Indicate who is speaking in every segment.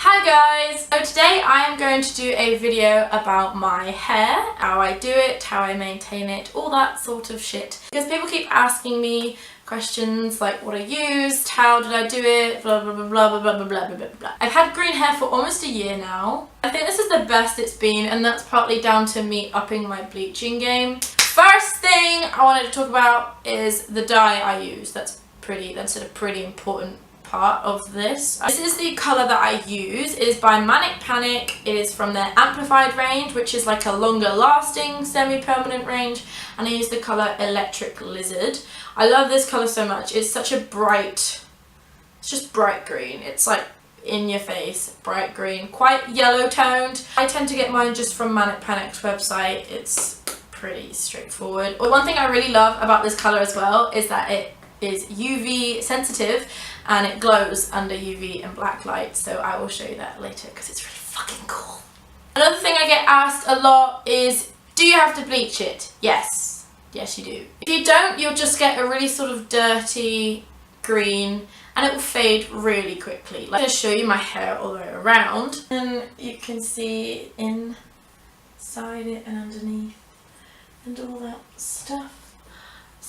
Speaker 1: Hi guys! So today I am going to do a video about my hair, how I do it, how I maintain it, all that sort of shit. Because people keep asking me questions like what I used, how did I do it, blah blah blah blah blah blah blah blah blah blah. I've had green hair for almost a year now. I think this is the best it's been, and that's partly down to me upping my bleaching game. First thing I wanted to talk about is the dye I use. That's a pretty important part of this. This is the colour that I use. It is by Manic Panic. It is from their Amplified range, which is like a longer lasting semi-permanent range, and I use the colour Electric Lizard. I love this colour so much. It's such a bright, it's just bright green. It's like in your face, bright green, quite yellow toned. I tend to get mine just from Manic Panic's website. It's pretty straightforward. But one thing I really love about this colour as well is that it is UV sensitive and it glows under UV and black light, so I will show you that later because it's really fucking cool. Another thing I get asked a lot is, do you have to bleach it? Yes. Yes you do. If you don't, you'll just get a really sort of dirty green and it will fade really quickly. I'm going to show you my hair all the way around and you can see inside it and underneath and all that stuff.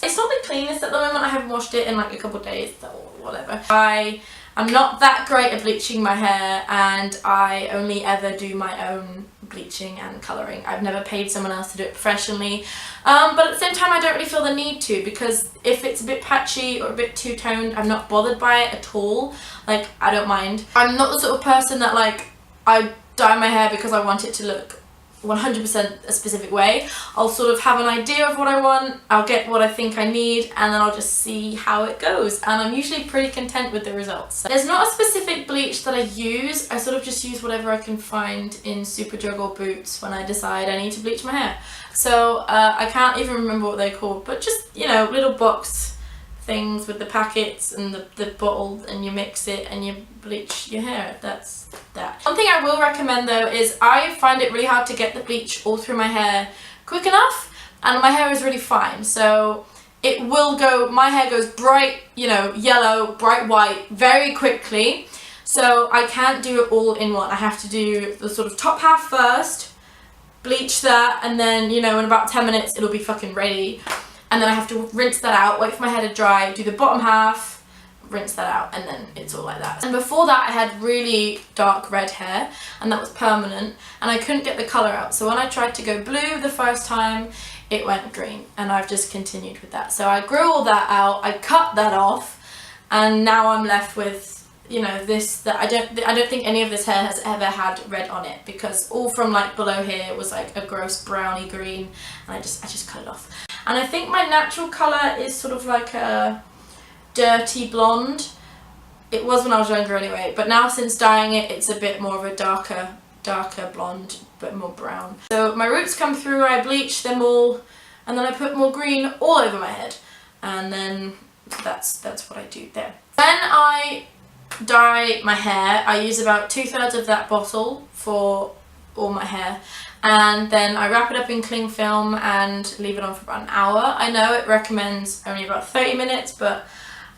Speaker 1: It's not the cleanest at the moment. I haven't washed it in like a couple of days or whatever. I am not that great at bleaching my hair, and I only ever do my own bleaching and colouring. I've never paid someone else to do it professionally, but at the same time I don't really feel the need to, because if it's a bit patchy or a bit two-toned, I'm not bothered by it at all. Like, I don't mind. I'm not the sort of person that like, I dye my hair because I want it to look 100% a specific way. I'll sort of have an idea of what I want, I'll get what I think I need, and then I'll just see how it goes, and I'm usually pretty content with the results. So there's not a specific bleach that I use. I sort of just use whatever I can find in Superdrug or Boots when I decide I need to bleach my hair. So I can't even remember what they're called, but just, you know, little box things with the packets and the bottle, and you mix it and you bleach your hair. That's that. One thing I will recommend though is I find it really hard to get the bleach all through my hair quick enough, and my hair is really fine, so it will go, my hair goes bright, you know, yellow, bright white very quickly, so I can't do it all in one. I have to do the sort of top half first, bleach that, and then, you know, in about 10 minutes it'll be fucking ready. And then I have to rinse that out, wait for my hair to dry, do the bottom half, rinse that out, and then it's all like that. And before that I had really dark red hair, and that was permanent, and I couldn't get the colour out. So when I tried to go blue the first time, it went green, and I've just continued with that. So I grew all that out, I cut that off, and now I'm left with, you know, this, that I don't think any of this hair has ever had red on it, because all from like below here was like a gross browny green, and I just cut it off. And I think my natural colour is sort of like a dirty blonde. It was when I was younger anyway, but now since dyeing it, it's a bit more of a darker blonde, but more brown. So my roots come through, I bleach them all, and then I put more green all over my head. And then that's what I do there. When I dye my hair, I use about 2/3 of that bottle for all my hair, and then I wrap it up in cling film and leave it on for about an hour. I know it recommends only about 30 minutes, but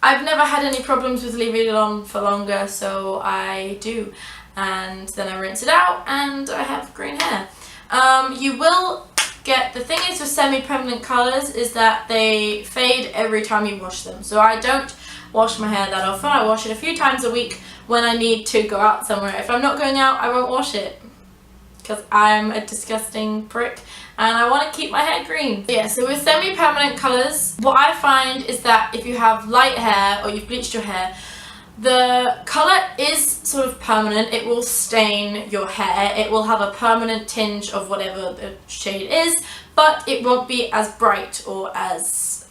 Speaker 1: I've never had any problems with leaving it on for longer, so I do. And then I rinse it out and I have green hair. You will get, the thing is with semi-permanent colours is that they fade every time you wash them. So I don't wash my hair that often. I wash it a few times a week when I need to go out somewhere. If I'm not going out, I won't wash it, because I'm a disgusting prick and I want to keep my hair green. Yeah, so with semi-permanent colours, what I find is that if you have light hair or you've bleached your hair, the colour is sort of permanent. It will stain your hair. It will have a permanent tinge of whatever the shade is, but it won't be as bright or as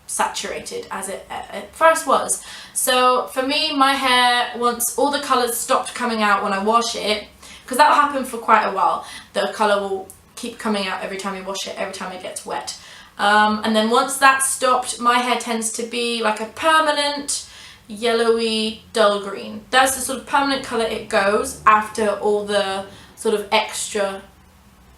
Speaker 1: saturated as it at first was. So for me, my hair, once all the colours stopped coming out when I wash it, because that will happen for quite a while, the colour will keep coming out every time you wash it, every time it gets wet. And then once that stopped, my hair tends to be like a permanent yellowy dull green. That's the sort of permanent colour it goes after all the sort of extra,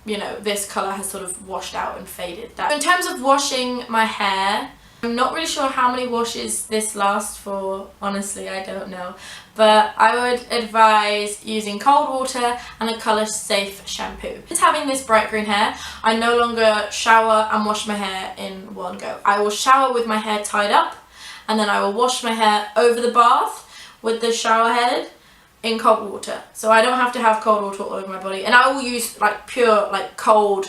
Speaker 1: you know, this colour has sort of washed out and faded. In terms of washing my hair, I'm not really sure how many washes this lasts for, honestly, I don't know. But I would advise using cold water and a colour safe shampoo. Just having this bright green hair, I no longer shower and wash my hair in one go. I will shower with my hair tied up, and then I will wash my hair over the bath with the shower head in cold water. So I don't have to have cold water all over my body. And I will use like pure, like cold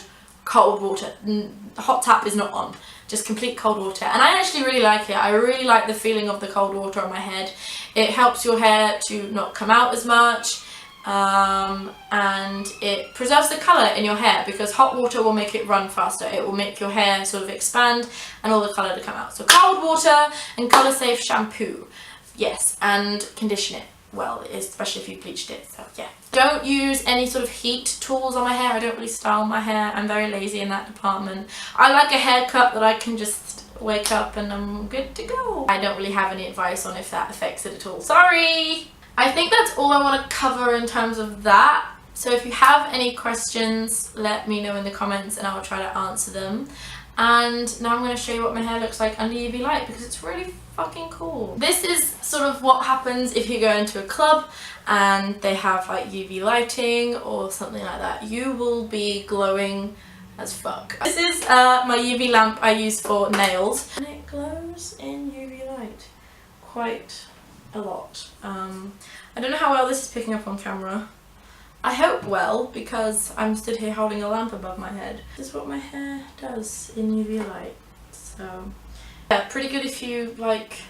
Speaker 1: water. The hot tap is not on. Just complete cold water, and I actually really like it. I really like the feeling of the cold water on my head. It helps your hair to not come out as much, and it preserves the colour in your hair, because hot water will make it run faster. It will make your hair sort of expand and all the colour to come out. So cold water and colour safe shampoo, yes, and condition it well, especially if you bleached it. So yeah, don't use any sort of heat tools on my hair. I don't really style my hair. I'm very lazy in that department. I like a haircut that I can just wake up and I'm good to go. I don't really have any advice on if that affects it at all. Sorry! I think that's all I want to cover in terms of that. So if you have any questions, let me know in the comments and I'll try to answer them. And now I'm going to show you what my hair looks like under UV light, because it's really fucking cool. This is sort of what happens if you go into a club and they have like UV lighting or something like that. You will be glowing as fuck. This is my UV lamp I use for nails, and it glows in UV light quite a lot. I don't know how well this is picking up on camera. I hope well, because I'm stood here holding a lamp above my head. This is what my hair does in UV light. So yeah, pretty good if you like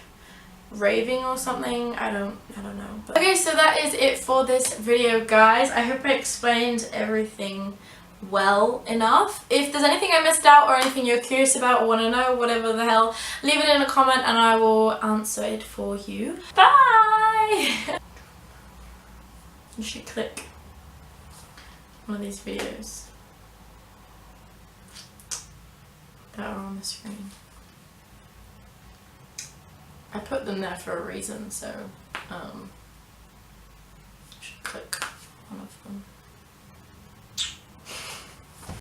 Speaker 1: raving or something. I don't know. But okay, so that is it for this video, guys. I hope I explained everything well enough. If there's anything I missed out or anything you're curious about or want to know, whatever the hell, leave it in a comment and I will answer it for you. Bye! You should click one of these videos that are on the screen. I put them there for a reason, so you should click one of them.